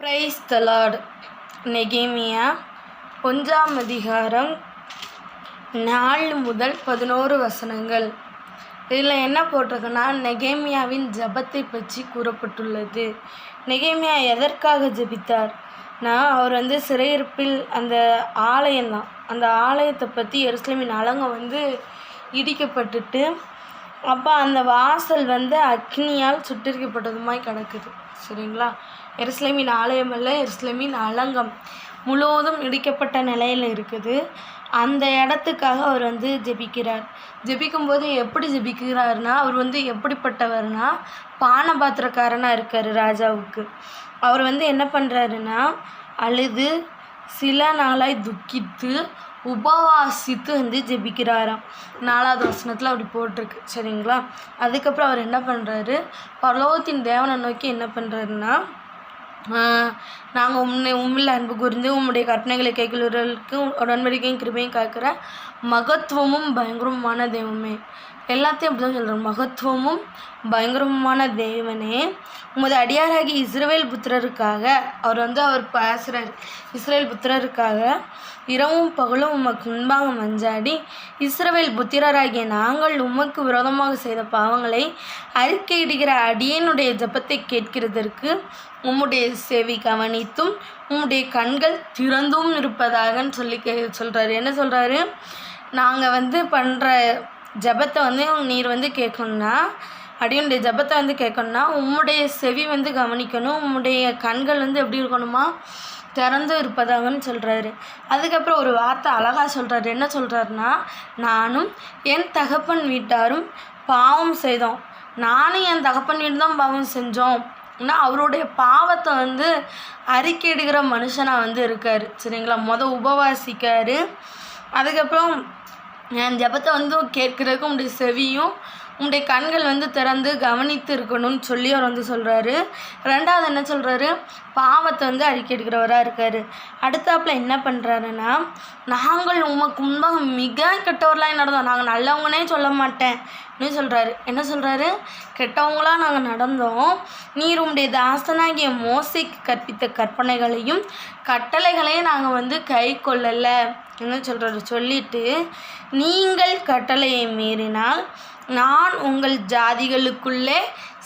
Praise the Lord. நெகேமியா 1ஆம் அதிகாரம் 4 முதல் 11 வசனங்கள். இதில் என்ன போட்டிருக்குன்னா, நெகேமியாவின் ஜெபத்தை பற்றி கூறப்பட்டுள்ளது. நெகேமியா எதற்காக ஜெபித்தார்னா, அவர் சிறையிருப்பில் அந்த ஆலயம்தான், அந்த ஆலயத்தை பற்றி எருசலேமின் அலங்கம் இடிக்கப்பட்டுட்டு, அப்போ அந்த வாசல் அக்னியால் சுட்டெரிக்கப்பட்டதுமாய் கிடக்குது. சரிங்களா? எருசலேமின் ஆலயம் அல்ல, எருசலேமின் அலங்கம் முழுவதும் இடிக்கப்பட்ட நிலையில் இருக்குது. அந்த இடத்துக்காக அவர் ஜெபிக்கிறார். ஜெபிக்கும்போது எப்படி ஜெபிக்கிறாருன்னா, அவர் எப்படிப்பட்டவர்னா, பானபாத்திரக்காரனாக இருக்கார் ராஜாவுக்கு. அவர் என்ன பண்ணுறாருன்னா, அழுது சில நாளாய் துக்கித்து உபவாசித்து ஜெபிக்கிறாராம். 4வது வசனத்தில் அப்படி போட்டிருக்கு. சரிங்களா? அதுக்கப்புறம் அவர் என்ன பண்ணுறாரு, பரலோகத்தின் தேவனை நோக்கி என்ன பண்ணுறாருன்னா, நாங்கள் உண்மையில் அன்பு கூர்ந்து உம்முடைய கற்பனைகளை கைக்கொள்ளுவர்களுக்கு உடன்படிக்கையும் கிருபையும் காக்கிற மகத்துவமும் பயங்கரமான தெய்வமே, எல்லாத்தையும் அப்படி தான் சொல்கிறோம். மகத்துவமும் பயங்கரமான தேவனே, உமது அடியாராகி இஸ்ரவேல் புத்திரருக்காக அவர் பேசுகிறார். இஸ்ரவேல் புத்திரருக்காக இரவும் பகலும் உமக்கு முன்பாக மஞ்சாடி, இஸ்ரவேல் புத்திரராகிய நாங்கள் உமக்கு விரோதமாக செய்த பாவங்களை அறிக்கையிடுகிற அடியனுடைய ஜெபத்தை கேட்கிறதற்கு உம்முடைய செவி கவனித்தும் உம்முடைய கண்கள் திறந்தும் இருப்பதாகன்னு சொல்கிறாரு. என்ன சொல்கிறாரு, நாங்கள் பண்ணுற ஜெபத்தை நீர் கேட்கணுன்னா, அடியனுடைய ஜெபத்தை கேட்கணுன்னா உம்முடைய செவி கவனிக்கணும், உம்முடைய கண்கள் எப்படி இருக்கணுமா, திறந்து இருப்பதாகன்னு சொல்கிறாரு. அதுக்கப்புறம் ஒரு வார்த்தை அழகாக சொல்கிறாரு. என்ன சொல்கிறாருன்னா, நானும் என் தகப்பன் வீட்டாரும் பாவம் செய்தோம், நானும் என் தகப்பன் வீடு தான் பாவம் செஞ்சோம். அவருடைய பாவத்தை அறிக்கையிடுகிற மனுஷனாக இருக்கார். சரிங்களா? உபவாசிக்கார். அதுக்கப்புறம் என் ஜெபத்தை கேட்குறதுக்கு உங்களுடைய செவியும் உங்களுடைய கண்கள் திறந்து கவனித்து இருக்கணும்னு சொல்லி அவர் சொல்கிறாரு. 2வது என்ன சொல்கிறாரு, பாவத்தை அறிக்கையிடுகிறவராக இருக்கார். அடுத்தாப்பில் என்ன பண்ணுறாருன்னா, நாங்கள் உமக்கு முன்பாக மிக கெட்டவர்களாக நடந்தோம், நாங்கள் நல்லவங்கனே சொல்ல மாட்டேன்னு சொல்கிறாரு. என்ன சொல்கிறாரு, கெட்டவங்களாக நாங்கள் நடந்தோம், நீர் உம்முடைய தாசனாகிய மோசேக்கு கற்பித்த கற்பனைகளையும் கட்டளைகளையும் நாங்கள் கை கொள்ளலை என்ன சொல்கிறாரு. சொல்லிட்டு, நீங்கள் கட்டளையை மீறினால் நான் உங்கள் ஜாதிகளுக்குள்ளே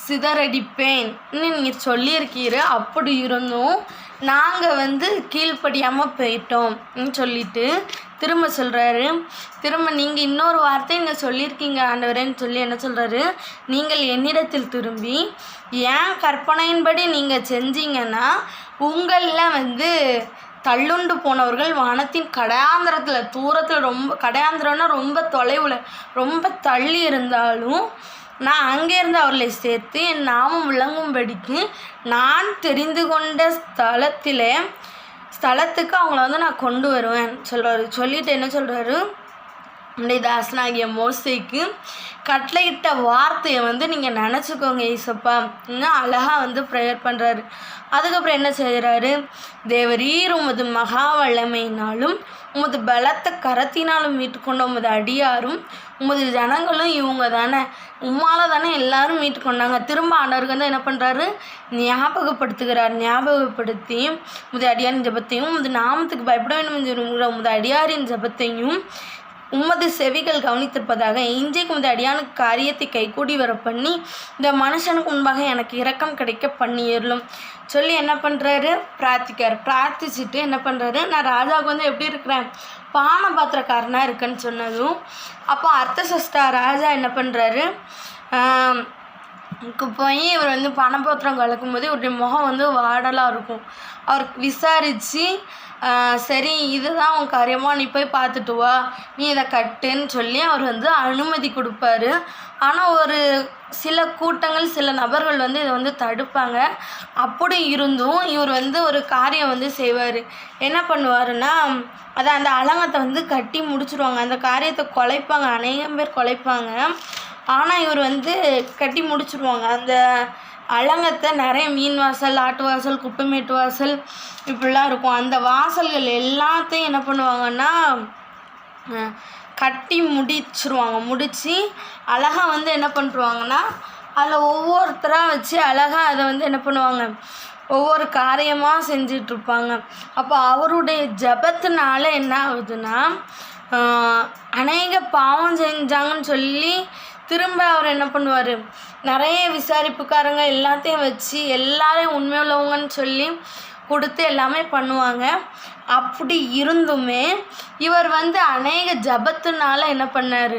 சிதறடிப்பேன் நீர் சொல்லியிருக்கீரு, அப்படி இருந்தும் நாங்கள் கீழ்ப்படியாமல் போயிட்டோம் சொல்லிட்டு திரும்ப சொல்கிறாரு. திரும்ப நீங்கள் இன்னொரு வார்த்தை சொல்லியிருக்கீங்க ஆண்டவரேன்னு சொல்லி என்ன சொல்கிறாரு, நீங்கள் என்னிடத்தில் திரும்பி ஏன் கற்பனையின்படி நீங்கள் செஞ்சீங்கன்னா உங்களில் தள்ளுண்டு போனவர்கள் வானத்தின் கடையாந்திரத்தில் தூரத்தில், ரொம்ப கடையாந்திரம்னா ரொம்ப தொலைவில், ரொம்ப தள்ளி இருந்தாலும் நான் அங்கேருந்து அவர்களை சேர்த்து என் நாமம் விளங்கும்படிக்கு நான் தெரிந்து கொண்ட ஸ்தலத்துக்கு அவங்கள நான் கொண்டு வருவேன் சொல்கிறாரு. சொல்லிட்டு என்ன சொல்கிறாரு, உடைய தாசனாகிய மோசேக்கு கட்டளையிட்ட வார்த்தையை நீங்கள் நினச்சிக்கோங்க ஏசப்பா, இன்னும் அழகாக ப்ரேயர் பண்ணுறாரு. அதுக்கப்புறம் என்ன செய்கிறாரு, தேவரீர் உமது மகா வல்லமையினாலும் உமது பலத்த கரத்தினாலும் மீட்டுக்கொண்ட உமது அடியாரும் உமது ஜனங்களும் இவங்க தானே, உம்மால தானே எல்லாரும் மீட்டுக்கொண்டாங்க. திரும்ப ஆண்டவருக்கு என்ன பண்ணுறாரு, ஞாபகப்படுத்துகிறார். ஞாபகப்படுத்தி உமது அடியாரின் ஜெபத்தையும் உமது நாமத்துக்கு பயப்பட வேண்டும் என்று உமது அடியாரின் ஜெபத்தையும் உமது செவிகள் கவனித்திருப்பதாக இன்றைக்கு உமது அடியானுக்கு காரியத்தை கைகூடி வர பண்ணி இந்த மனுஷனுக்கு முன்பாக எனக்கு இரக்கம் கிடைக்க பண்ணிடலும் சொல்லி என்ன பண்ணுறாரு, பிரார்த்திக்கார். பிரார்த்திச்சுட்டு என்ன பண்ணுறாரு, நான் ராஜாவுக்கு எப்படி இருக்கிறேன், பானபாத்திரக்காரனாக இருக்கேன்னு சொன்னதும் அப்போ அர்த்தசஷ்டா ராஜா என்ன பண்ணுறாரு, போய் இவர் பணபாத்திரம் கலக்கும்போது இவருடைய முகம் வாடலாக இருக்கும். அவர் விசாரித்து, சரி இதுதான் உன் காரியமாக, நீ போய் பார்த்துட்டு வா, நீ இதை கட்டுன்னு சொல்லி அவர் அனுமதி கொடுப்பாரு. ஆனால் ஒரு சில கூட்டங்கள், சில நபர்கள் இதை தடுப்பாங்க. அப்படி இருந்தும் இவர் ஒரு காரியம் செய்வார். என்ன பண்ணுவாருன்னா, அதை அந்த அலங்கத்தை கட்டி முடிச்சுடுவாங்க. அந்த காரியத்தை குலைப்பாங்க, அநேகம் பேர் குலைப்பாங்க. ஆனால் இவர் கட்டி முடிச்சுடுவாங்க. அந்த அலங்கத்தை நிறைய மீன் வாசல், ஆட்டு வாசல், குப்பைமேட்டு வாசல் இப்படிலாம் இருக்கும். அந்த வாசல்கள் எல்லாத்தையும் என்ன பண்ணுவாங்கன்னா கட்டி முடிச்சிருவாங்க. முடித்து அழகாக என்ன பண்ணிருவாங்கன்னா அதில் ஒவ்வொருத்தராக வச்சு அழகாக அதை என்ன பண்ணுவாங்க, ஒவ்வொரு காரியமாக செஞ்சிட்ருப்பாங்க. அப்போ அவருடைய ஜெபத்தினால என்ன ஆகுதுன்னா, அநேக பாவம் செஞ்சாங்கன்னு சொல்லி திரும்ப அவர் என்ன பண்ணுவார், நிறைய விசாரிப்புக்காரங்க எல்லாத்தையும் வச்சு எல்லாரையும் உண்மை உள்ளவங்கன்னு சொல்லி கொடுத்து எல்லாமே பண்ணுவாங்க. அப்படி இருந்துமே இவர் அநேக ஜெபத்தினால என்ன பண்ணார்,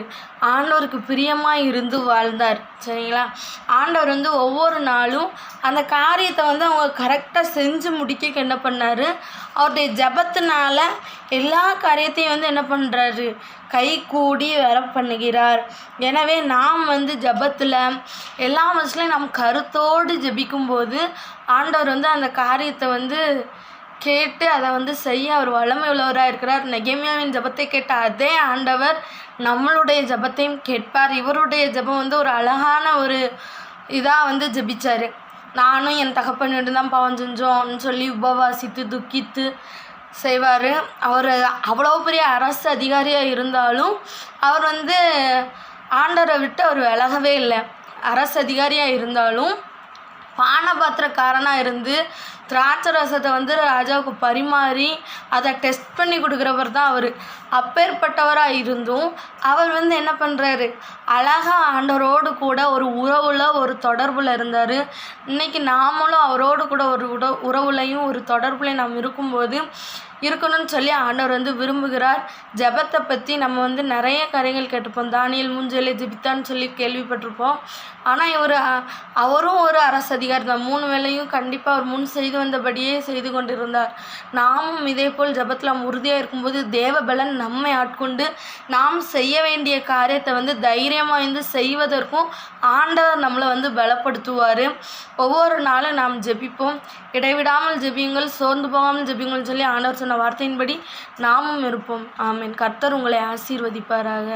ஆண்டவருக்கு பிரியமாக இருந்து வாழ்ந்தார். சரிங்களா? ஆண்டவர் ஒவ்வொரு நாளும் அந்த காரியத்தை அவங்க கரெக்டாக செஞ்சு முடிக்க என்ன பண்ணார், அவருடைய ஜெபத்தினால எல்லா காரியத்தையும் என்ன பண்ணுறாரு, கை கூடி வர பண்ணுகிறார். எனவே நாம் ஜெபத்தில் எல்லா விஷயத்துலையும் நாம் கருத்தோடு ஜெபிக்கும்போது ஆண்டவர் அந்த காரியத்தை கேட்டு அதை செய்ய அவர் வல்லமை உள்ளவராக இருக்கிறார். நெகேமியாவின் ஜெபத்தை கேட்ட அதே ஆண்டவர் நம்மளுடைய ஜெபத்தையும் கேட்பார். இவருடைய ஜெபம் ஒரு அழகான ஒரு இதாக ஜெபிச்சார். நானும் என் தகப்பன் வீடு தான் பாவம் செஞ்சோம்னு சொல்லி உபவாசித்து துக்கித்து செய்வார். அவர் அவ்வளோ பெரிய அரசு அதிகாரியாக இருந்தாலும் அவர் ஆண்டவரை விட்டு அவர் விலகவே இல்லை. அரசு அதிகாரியாக இருந்தாலும் பானபாத்திரக்காரனாக இருந்து திராட்சை ரசத்தை ராஜாவுக்கு பரிமாறி அதை டெஸ்ட் பண்ணி கொடுக்குறவர் தான் அவர். அப்பேற்பட்டவராக இருந்தும் அவர் என்ன பண்ணுறாரு, அழகாக ஆண்டவரோடு கூட ஒரு உறவில் ஒரு தொடர்பில் இருந்தார். இன்றைக்கி நாமளும் அவரோடு கூட ஒரு உறவுலையும் ஒரு தொடர்புலையும் நாம் இருக்கும்போது இருக்கணும்னு சொல்லி ஆண்டவர் விரும்புகிறார். ஜெபத்தை பற்றி நம்ம நிறைய காரியங்கள் கேட்டிருப்போம். தானியேல் மூஞ்சேலை ஜெபித்தான்னு சொல்லி கேள்விப்பட்டிருப்போம். ஆனால் அவரும் ஒரு அரசு அதிகாரி தான். 3 வேளையும் கண்டிப்பாக அவர் முன் செய்து வந்தபடியே செய்து கொண்டிருந்தார். நாமும் இதே போல் ஜெபத்தில் நாம் உறுதியாக இருக்கும்போது தேவபலன் நம்மை ஆட்கொண்டு நாம் செய்ய வேண்டிய காரியத்தை தைரியமாக செய்வதற்கும் ஆண்டவர் நம்மளை பலப்படுத்துவார். ஒவ்வொரு நாளும் நாம் ஜெபிப்போம். இடைவிடாமல் ஜெபியுங்கள், சோர்ந்து போகாமல் ஜெபியுங்கள்னு சொல்லி ஆண்டவர் சொன்ன வார்த்தையின்படி நாமும் இருப்போம். ஆமென். கர்த்தர் உங்களை ஆசீர்வதிப்பாராக.